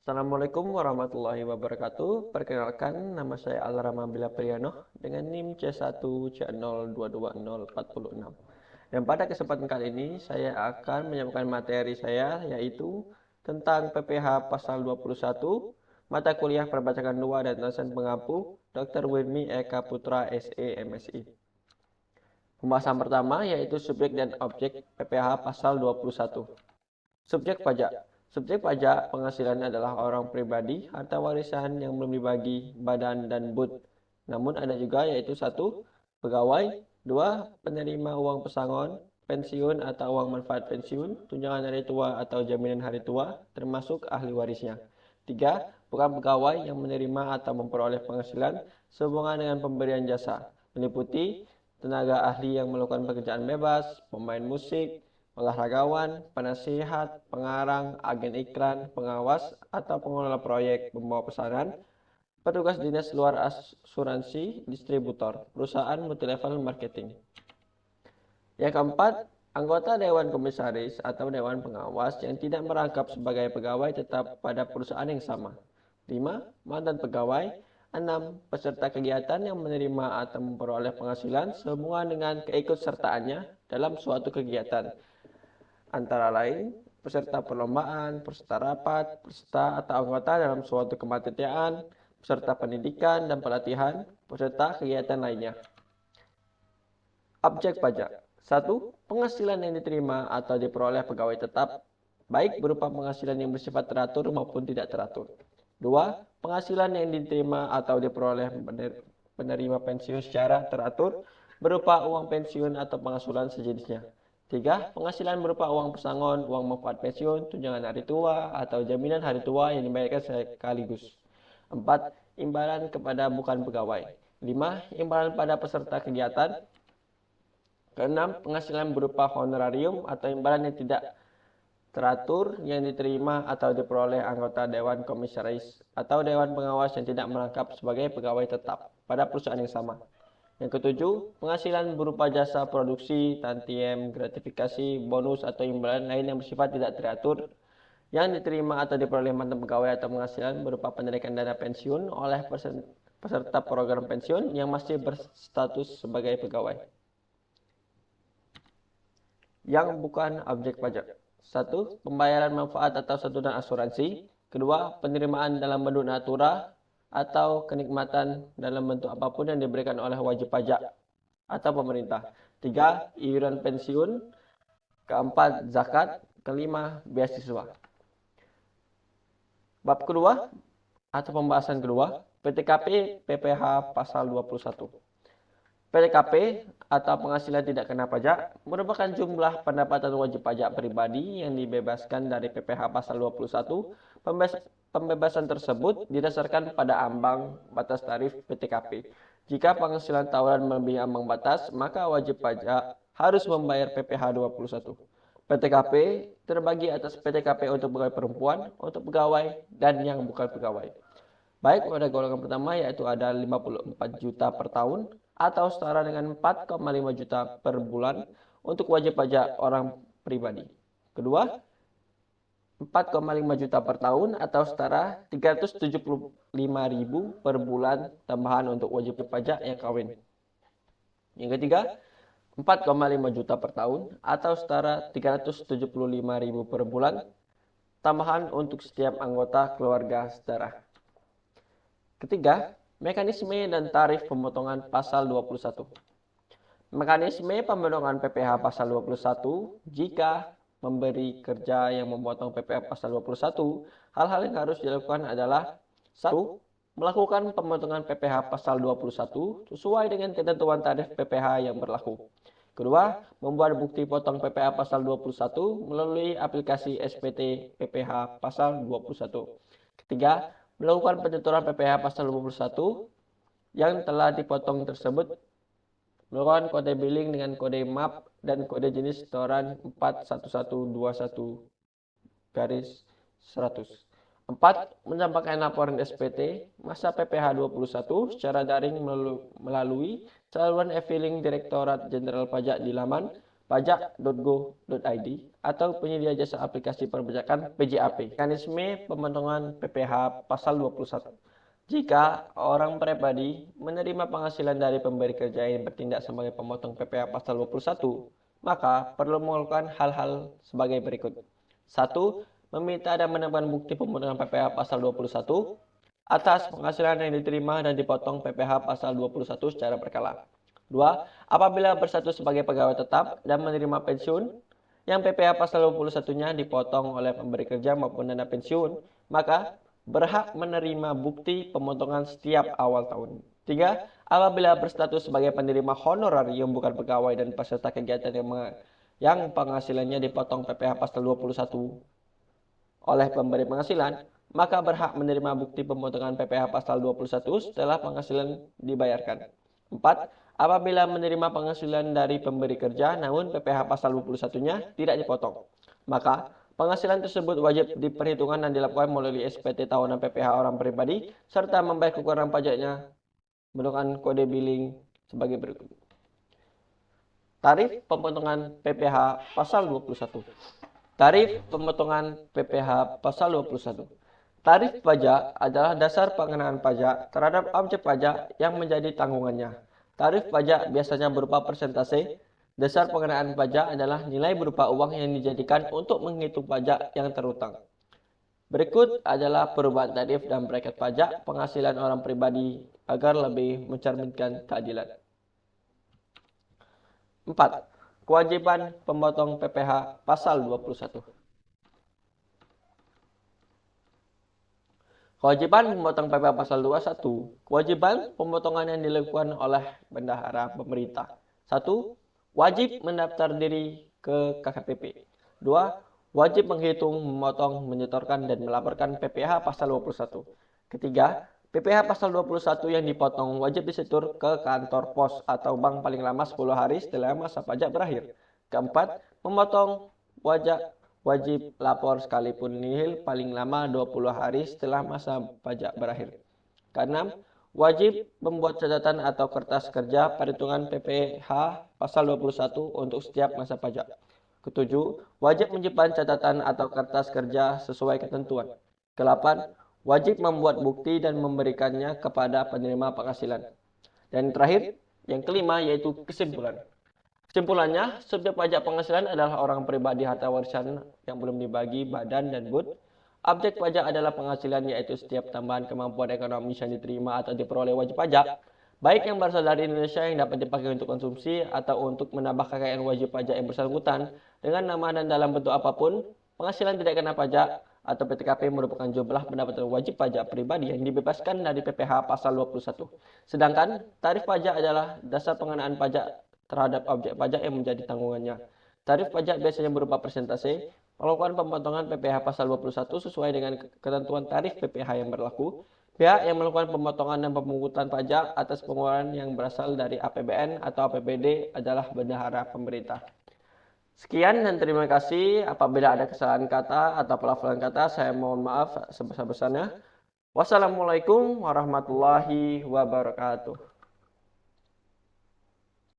Assalamualaikum warahmatullahi wabarakatuh. Perkenalkan, nama saya Alrama Bila Priyono dengan NIM C1C022046. Dan pada kesempatan kali ini saya akan menyampaikan materi saya yaitu tentang PPH pasal 21, mata kuliah perbacakan 2 dan dosen pengampu Dr. Wirmi Eka Putra SE MSI. Pembahasan pertama yaitu subjek dan objek PPH pasal 21. Subjek pajak. Subjek pajak penghasilan adalah orang pribadi, harta warisan yang belum dibagi, badan, dan bud. Namun ada juga yaitu 1. Pegawai, 2. Penerima uang pesangon, pensiun atau uang manfaat pensiun, tunjangan hari tua atau jaminan hari tua, termasuk ahli warisnya. 3. Bukan pegawai yang menerima atau memperoleh penghasilan sehubungan dengan pemberian jasa, meliputi tenaga ahli yang melakukan pekerjaan bebas, pemain musik, olahragawan, penasihat, pengarang, agen iklan, pengawas, atau pengelola proyek pembawa pesanan, petugas dinas luar asuransi, distributor, perusahaan multilevel marketing. Yang keempat, anggota Dewan Komisaris atau Dewan Pengawas yang tidak merangkap sebagai pegawai tetap pada perusahaan yang sama. 5. Mantan pegawai. 6. Peserta kegiatan yang menerima atau memperoleh penghasilan sehubungan dengan keikutsertaannya dalam suatu kegiatan, antara lain peserta perlombaan, peserta rapat, peserta atau anggota dalam suatu kepanitiaan, peserta pendidikan dan pelatihan, peserta kegiatan lainnya. Objek pajak. 1. Penghasilan yang diterima atau diperoleh pegawai tetap, baik berupa penghasilan yang bersifat teratur maupun tidak teratur. 2. Penghasilan yang diterima atau diperoleh penerima pensiun secara teratur, berupa uang pensiun atau penghasilan sejenisnya. 3. Penghasilan berupa uang pesangon, uang manfaat pensiun, tunjangan hari tua, atau jaminan hari tua yang dibayarkan sekaligus. 4. Imbalan kepada bukan pegawai. 5. Imbalan pada peserta kegiatan. 6. Penghasilan berupa honorarium atau imbalan yang tidak teratur yang diterima atau diperoleh anggota Dewan Komisaris atau Dewan Pengawas yang tidak merangkap sebagai pegawai tetap pada perusahaan yang sama. Yang ketujuh, penghasilan berupa jasa produksi, tantiem, gratifikasi, bonus, atau imbalan lain yang bersifat tidak teratur yang diterima atau diperoleh mantan pegawai atau penghasilan berupa penarikan dana pensiun oleh peserta program pensiun yang masih berstatus sebagai pegawai. Yang bukan objek pajak. 1. Pembayaran manfaat atau santunan asuransi. 2. Penerimaan dalam bentuk natura atau kenikmatan dalam bentuk apapun yang diberikan oleh wajib pajak atau pemerintah. 3. Iuran pensiun. 4. Zakat. 5. Beasiswa. Bab kedua atau pembahasan kedua, PTKP PPH pasal 21. PTKP atau penghasilan tidak kena pajak merupakan jumlah pendapatan wajib pajak pribadi yang dibebaskan dari PPH pasal 21. Pembebasan tersebut didasarkan pada ambang batas tarif PTKP. Jika penghasilan tahunan melebihi ambang batas, maka wajib pajak harus membayar PPH 21. PTKP terbagi atas PTKP untuk pegawai perempuan, untuk pegawai, dan yang bukan pegawai. Baik pada golongan pertama yaitu ada 54 juta per tahun atau setara dengan 4,5 juta per bulan untuk wajib pajak orang pribadi. Kedua, 4,5 juta per tahun atau setara 375.000 per bulan tambahan untuk wajib pajak yang kawin. Yang ketiga, 4,5 juta per tahun atau setara 375.000 per bulan tambahan untuk setiap anggota keluarga saudara. Ketiga, mekanisme dan tarif pemotongan pasal 21. Mekanisme pemotongan PPH pasal 21 jika memberi kerja yang memotong PPH pasal 21, hal-hal yang harus dilakukan adalah 1. Melakukan pemotongan PPH pasal 21 sesuai dengan ketentuan tarif PPH yang berlaku. Kedua, membuat bukti potong PPH pasal 21 melalui aplikasi SPT PPH pasal 21. Ketiga, melakukan penyetoran PPH pasal 21 yang telah dipotong tersebut, melakukan kode billing dengan kode MAP dan kode jenis setoran 41121-100. 4. Menyampaikan laporan SPT masa PPH 21 secara daring melalui saluran e-filing Direktorat Jenderal Pajak di laman pajak.go.id atau penyedia jasa aplikasi perpajakan PJAP. Mekanisme pemotongan PPh pasal 21. Jika orang pribadi menerima penghasilan dari pemberi kerja yang bertindak sebagai pemotong PPh pasal 21, maka perlu melakukan hal-hal sebagai berikut. 1. Meminta dan menemukan bukti pemotongan PPh pasal 21 atas penghasilan yang diterima dan dipotong PPh pasal 21 secara berkala. 2. Apabila berstatus sebagai pegawai tetap dan menerima pensiun yang PPh pasal 21-nya dipotong oleh pemberi kerja maupun dana pensiun, maka berhak menerima bukti pemotongan setiap awal tahun. 3. Apabila berstatus sebagai penerima honorarium bukan pegawai dan peserta kegiatan yang penghasilannya dipotong PPh pasal 21 oleh pemberi penghasilan, maka berhak menerima bukti pemotongan PPh pasal 21 setelah penghasilan dibayarkan. 4. Apabila menerima penghasilan dari pemberi kerja namun PPh pasal 21-nya tidak dipotong, maka penghasilan tersebut wajib diperhitungkan dan dilakukan melalui SPT tahunan PPh orang pribadi serta membayar kekurangan pajaknya menggunakan kode billing sebagai berikut. Tarif pemotongan PPh pasal 21. Tarif pemotongan PPh pasal 21. Tarif pajak adalah dasar pengenaan pajak terhadap objek pajak yang menjadi tanggungannya. Tarif pajak biasanya berupa persentase. Dasar pengenaan pajak adalah nilai berupa uang yang dijadikan untuk menghitung pajak yang terutang. Berikut adalah perubahan tarif dan bracket pajak penghasilan orang pribadi agar lebih mencerminkan keadilan. 4. Kewajiban pemotong PPh pasal 21. Kewajiban memotong PPh pasal 21. Kewajiban pemotongan yang dilakukan oleh bendahara pemerintah. 1. Wajib mendaftar diri ke KKPP. 2. Wajib menghitung, memotong, menyetorkan, dan melaporkan PPh pasal 21. Ketiga, PPh pasal 21 yang dipotong wajib disetor ke kantor pos atau bank paling lama 10 hari setelah masa pajak berakhir. Keempat, memotong wajib lapor sekalipun nihil paling lama 20 hari setelah masa pajak berakhir. Keenam, wajib membuat catatan atau kertas kerja perhitungan PPh pasal 21 untuk setiap masa pajak. Ketujuh, wajib menyimpan catatan atau kertas kerja sesuai ketentuan. Kedelapan, wajib membuat bukti dan memberikannya kepada penerima penghasilan. Dan terakhir, yang kelima yaitu kesimpulan. Kesimpulannya, subjek pajak penghasilan adalah orang pribadi harta warisan yang belum dibagi badan dan bud. Objek pajak adalah penghasilan yaitu setiap tambahan kemampuan ekonomi yang diterima atau diperoleh wajib pajak, baik yang berasal dari Indonesia yang dapat dipakai untuk konsumsi atau untuk menambah kekayaan wajib pajak yang bersangkutan dengan nama dan dalam bentuk apapun. Penghasilan tidak kena pajak atau PTKP merupakan jumlah pendapatan wajib pajak pribadi yang dibebaskan dari PPh pasal 21. Sedangkan tarif pajak adalah dasar pengenaan pajak terhadap objek pajak yang menjadi tanggungannya. Tarif pajak biasanya berupa persentase. Melakukan pemotongan PPh pasal 21 sesuai dengan ketentuan tarif PPh yang berlaku. Pihak yang melakukan pemotongan dan pemungutan pajak atas pengeluaran yang berasal dari APBN atau APBD adalah bendahara pemerintah. Sekian dan terima kasih. Apabila ada kesalahan kata atau pelafalan kata, saya mohon maaf sebesar-besarnya. Wassalamualaikum warahmatullahi wabarakatuh.